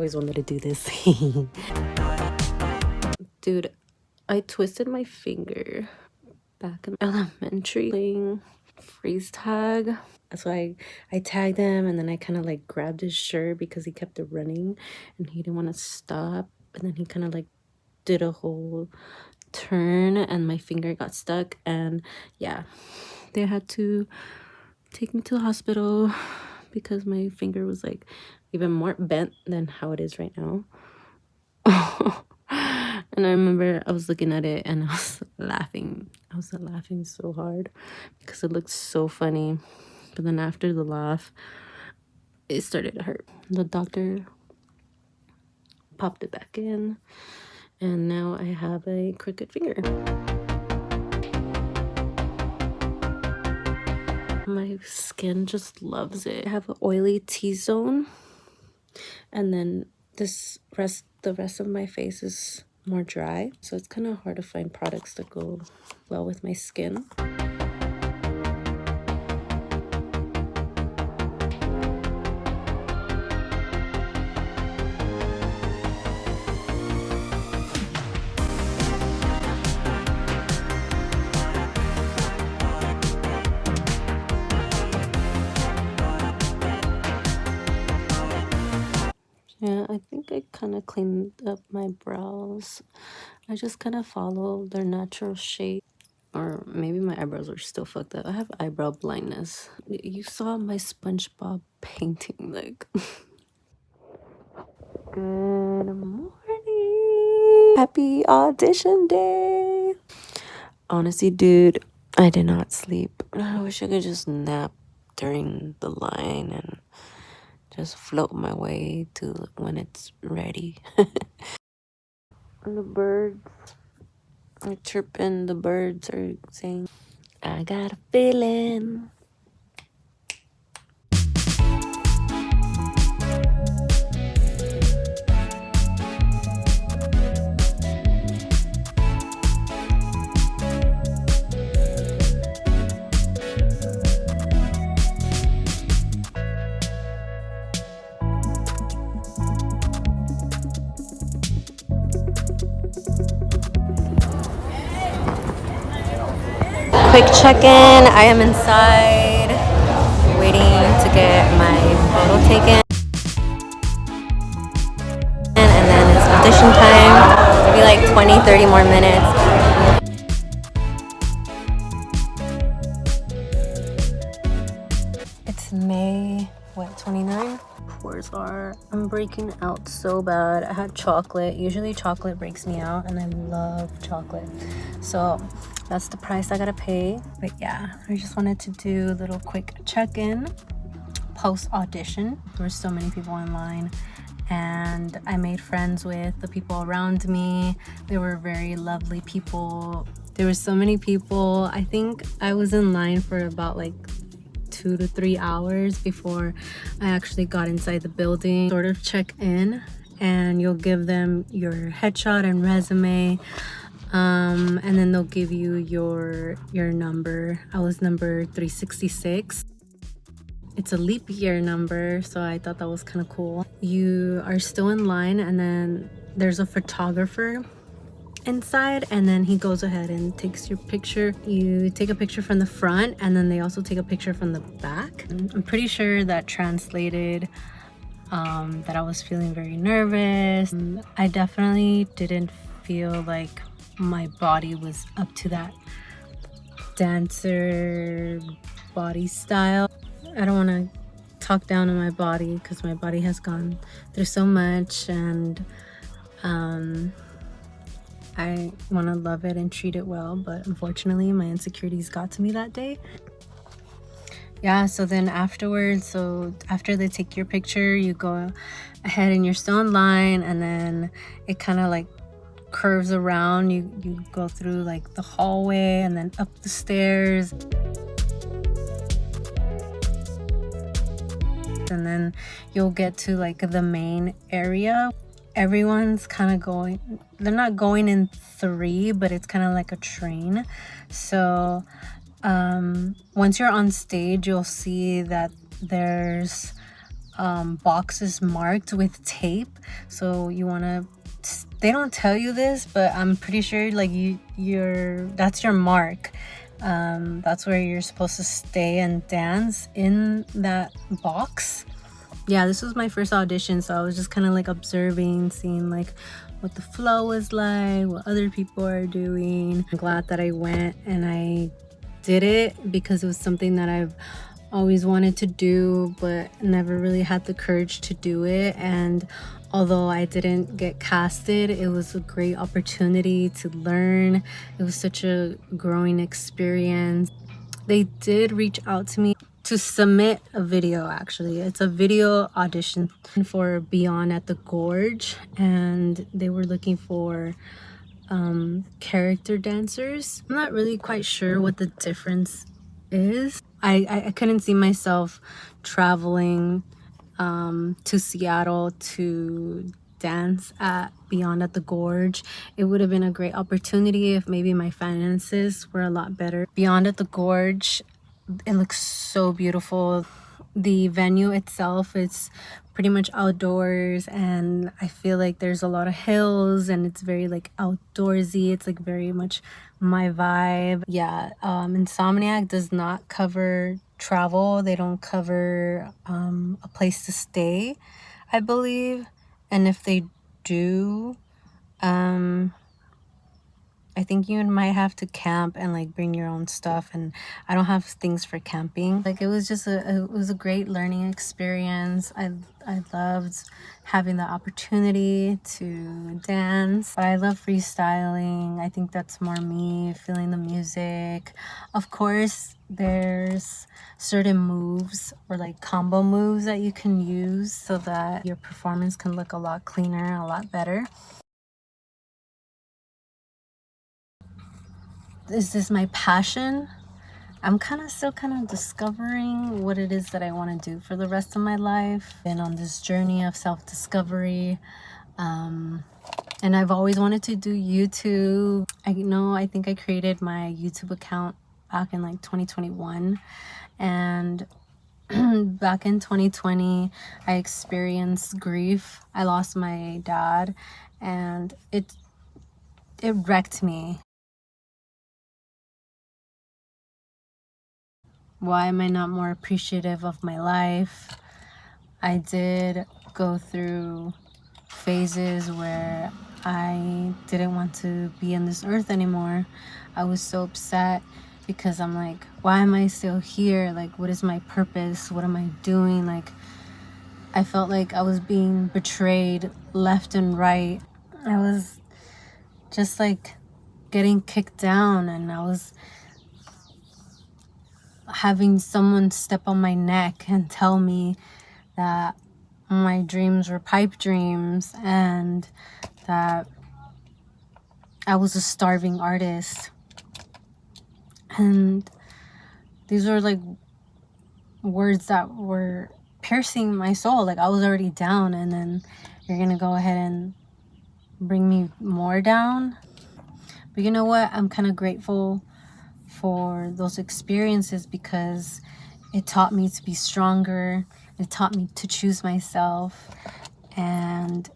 always wanted to do this. Dude, I twisted my finger back in elementary playing freeze tag. So I tagged him, and then I kind of like grabbed his shirt because he kept it running and he didn't want to stop. And then he kind of like did a whole turn and my finger got stuck, and yeah, they had to take me to the hospital because my finger was like even more bent than how it is right now. And I remember I was looking at it and I was laughing. I was laughing so hard because it looked so funny. But then after the laugh, it started to hurt. The doctor popped it back in, and now I have a crooked finger. My skin just loves it. I have an oily T-zone, and then the rest of my face is more dry, so it's kind of hard to find products that go well with my skin. Yeah, I think I kind of cleaned up my brows. I just kind of follow their natural shape. Or maybe my eyebrows are still fucked up. I have eyebrow blindness. You saw my SpongeBob painting, like. Good morning. Happy audition day. Honestly, dude, I did not sleep. I wish I could just nap during the line and just float my way to when it's ready. And the birds are chirping. The birds are saying, I got a feeling. Quick check-in. I am inside waiting to get my photo taken. And then it's audition time. Maybe like 20-30 more minutes. It's May, 29? Pores are. I'm breaking out so bad. I had chocolate. Usually chocolate breaks me out, and I love chocolate. So that's the price I gotta pay. But yeah, I just wanted to do a little quick check-in post audition. There were so many people online, and I made friends with the people around me. They were very lovely people. There were so many people. I think I was in line for about like 2 to 3 hours before I actually got inside the building. Sort of check in, and you'll give them your headshot and resume, and then they'll give you your number. I was number 366. It's a leap year number, so I thought that was kind of cool. You are still in line, and then there's a photographer inside, and then he goes ahead and takes your picture. You take a picture from the front, and then they also take a picture from the back. I'm pretty sure that translated that I was feeling very nervous. I definitely didn't feel like my body was up to that dancer body style. I don't want to talk down on my body because my body has gone through so much, and I want to love it and treat it well, but unfortunately my insecurities got to me that day. Yeah, so then afterwards, so after they take your picture, you go ahead and you're still in line, and then it kind of like curves around. You go through like the hallway and then up the stairs, and then you'll get to like the main area. Everyone's kind of going, they're not going in 3, but it's kind of like a train. So once you're on stage, you'll see that there's boxes marked with tape. So you want to, they don't tell you this, but I'm pretty sure like that's your mark. That's where you're supposed to stay and dance in that box. Yeah, this was my first audition, so I was just kind of like observing, seeing like what the flow was like, what other people are doing. I'm glad that I went and I did it because it was something that I've always wanted to do but never really had the courage to do it. And although I didn't get casted, it was a great opportunity to learn. It was such a growing experience. They did reach out to me to submit a video. Actually, it's a video audition for Beyond at the Gorge, and they were looking for character dancers. I'm not really quite sure what the difference is. I couldn't see myself traveling to Seattle to dance at Beyond at the Gorge. It would have been a great opportunity if maybe my finances were a lot better. Beyond at the Gorge, it looks so beautiful. The venue itself is pretty much outdoors, and I feel like there's a lot of hills and it's very like outdoorsy. It's like very much my vibe. Yeah, Insomniac does not cover travel. They don't cover a place to stay, I believe. And if they do, I think you might have to camp and like bring your own stuff, and I don't have things for camping. Like it was just it was a great learning experience. I loved having the opportunity to dance. But I love freestyling. I think that's more me, feeling the music. Of course, there's certain moves or like combo moves that you can use so that your performance can look a lot cleaner, a lot better. Is this my passion? I'm still kind of discovering what it is that I want to do for the rest of my life. Been on this journey of self-discovery. And I've always wanted to do YouTube. I think I created my YouTube account back in like 2021. And back in 2020, I experienced grief. I lost my dad, and it wrecked me. Why am I not more appreciative of my life? I did go through phases where I didn't want to be on this earth anymore. I was so upset because I'm like, why am I still here? Like, what is my purpose? What am I doing? Like, I felt like I was being betrayed left and right. I was just like getting kicked down, and I was having someone step on my neck and tell me that my dreams were pipe dreams and that I was a starving artist. And these were like words that were piercing my soul. Like I was already down, and then you're gonna go ahead and bring me more down. But you know what? I'm kind of grateful for those experiences because it taught me to be stronger. It taught me to choose myself. And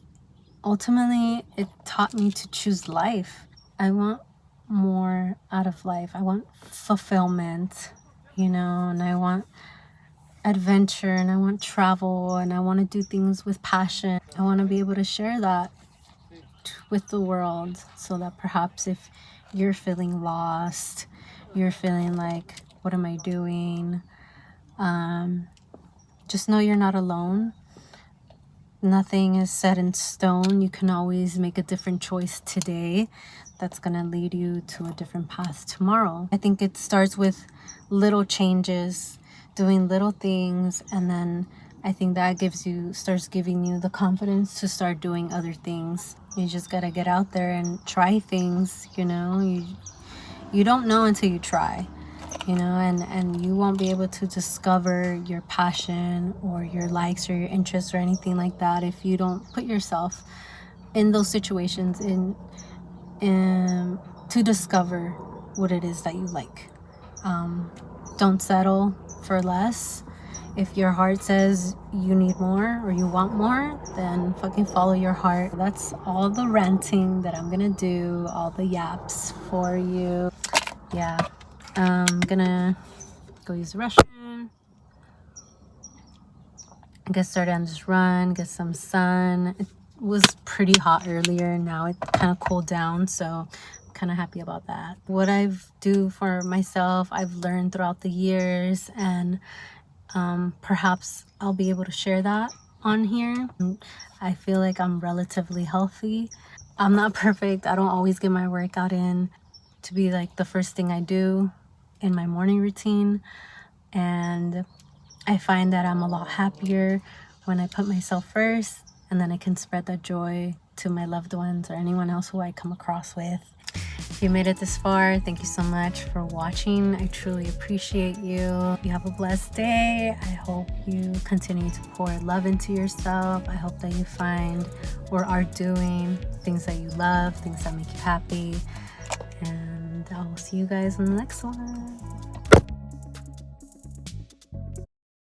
ultimately, it taught me to choose life. I want more out of life. I want fulfillment, and I want adventure, and I want travel, and I want to do things with passion. I want to be able to share that with the world so that perhaps if you're feeling lost, you're feeling like, what am I doing? Just know you're not alone. Nothing is set in stone. You can always make a different choice today that's going to lead you to a different path tomorrow. I think it starts with little changes, doing little things, and then I think that starts giving you the confidence to start doing other things. You just got to get out there and try things, you don't know until you try. And you won't be able to discover your passion or your likes or your interests or anything like that if you don't put yourself in those situations to discover what it is that you like. Don't settle for less. If your heart says you need more or you want more, then fucking follow your heart. That's all the ranting that I'm gonna do, all the yaps for you. Yeah, I'm gonna go use the restroom, get started on this run, get some sun. It was pretty hot earlier, now it kind of cooled down, so I'm kind of happy about that. What I've do for myself, I've learned throughout the years, and perhaps I'll be able to share that on here. I feel like I'm relatively healthy. I'm not perfect. I don't always get my workout in to be like the first thing I do in my morning routine, and I find that I'm a lot happier when I put myself first, and then I can spread that joy to my loved ones or anyone else who I come across with. If you made it this far, thank you so much for watching. I truly appreciate you. You have a blessed day. I hope you continue to pour love into yourself. I hope that you find or are doing things that you love, things that make you happy. And I will see you guys in the next one.